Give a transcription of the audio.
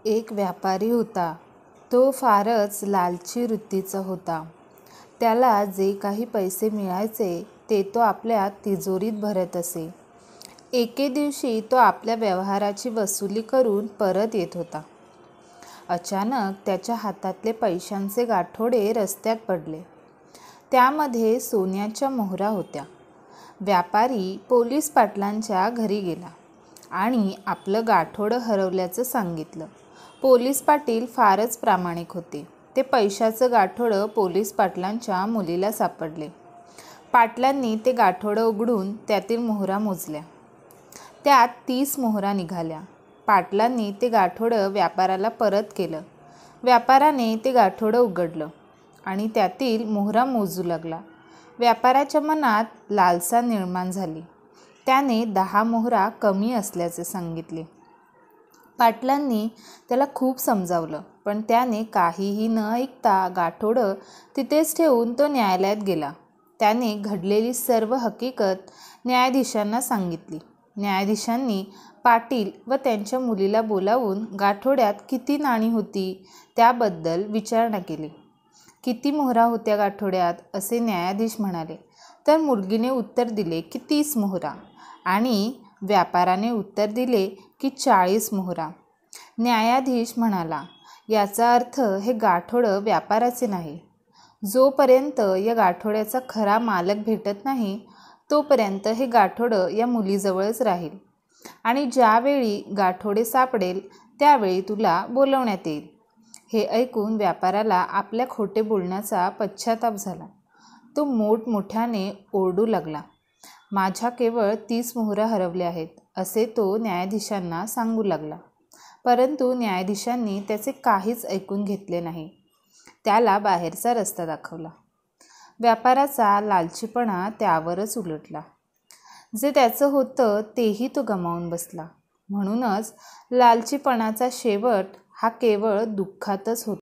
एक व्यापारी होता. तो फारच लालची वृत्तीचा होता. त्याला जे काही पैसे मिळायचे ते तो आपल्या तिजोरीत भरत असे. एके दिवशी तो आपल्या व्यवहाराची वसुली करून परत येत होता. अचानक त्याच्या हातातले पैशांचे गाठोडे रस्त्यात पडले. त्यामध्ये सोन्याच्या मोहरा होत्या. व्यापारी पोलीस पाटलांच्या घरी गेला आणि आपलं गाठोडं हरवल्याचं सांगितलं. पोलीस पाटील फारच प्रामाणिक होते. ते पैशाचं गाठोडं पोलीस पाटलांच्या मुलीला सापडले. पाटलांनी ते गाठोडं उघडून त्यातील मोहरा मोजल्या. त्यात 30 मोहरा निघाल्या. पाटलांनी ते गाठोडं व्यापाराला परत केलं. व्यापाराने ते गाठोडं उघडलं आणि त्यातील मोहरा मोजू लागला. व्यापाराच्या मनात लालसा निर्माण झाली. त्याने 10 मोहरा कमी असल्याचे सांगितले. पाटलांनी त्याला खूप समजावलं, पण त्याने काहीही न ऐकता गाठोडं तिथेच ठेवून तो न्यायालयात गेला. त्याने घडलेली सर्व हकीकत न्यायाधीशांना सांगितली. न्यायाधीशांनी पाटील व त्यांच्या मुलीला बोलावून गाठोड्यात किती नाणी होती त्याबद्दल विचारणा केली. किती मोहरा होत्या गाठोड्यात असे न्यायाधीश म्हणाले, तर मुलगीने उत्तर दिले की 30 मोहरा आणि व्यापाराने उत्तर दिले की 40 मोहरा. न्यायाधीश म्हणाला, याचा अर्थ हे गाठोडं व्यापाराचे नाही. जोपर्यंत या गाठोड्याचा खरा मालक भेटत नाही तोपर्यंत हे गाठोडं या मुलीजवळच राहील आणि ज्यावेळी गाठोडे सापडेल त्यावेळी तुला बोलवण्यात येईल. हे ऐकून व्यापाराला आपल्या खोटे बोलण्याचा पश्चाताप झाला. तो मोठमोठ्याने ओरडू लागला, माझ्या केवळ 30 मोहरा हरवले आहेत असे तो न्यायाधीशांना सांगू लागला. परंतु न्यायाधीशांनी त्याचे काहीच ऐकून घेतले नाही. त्याला बाहेरचा रस्ता दाखवला. व्यापाराचा लालचीपणा त्यावरच उलटला. जे त्याचं होतं तेही तो गमावून बसला. म्हणूनच लालचीपणाचा शेवट हा केवळ दुःखातच होतो.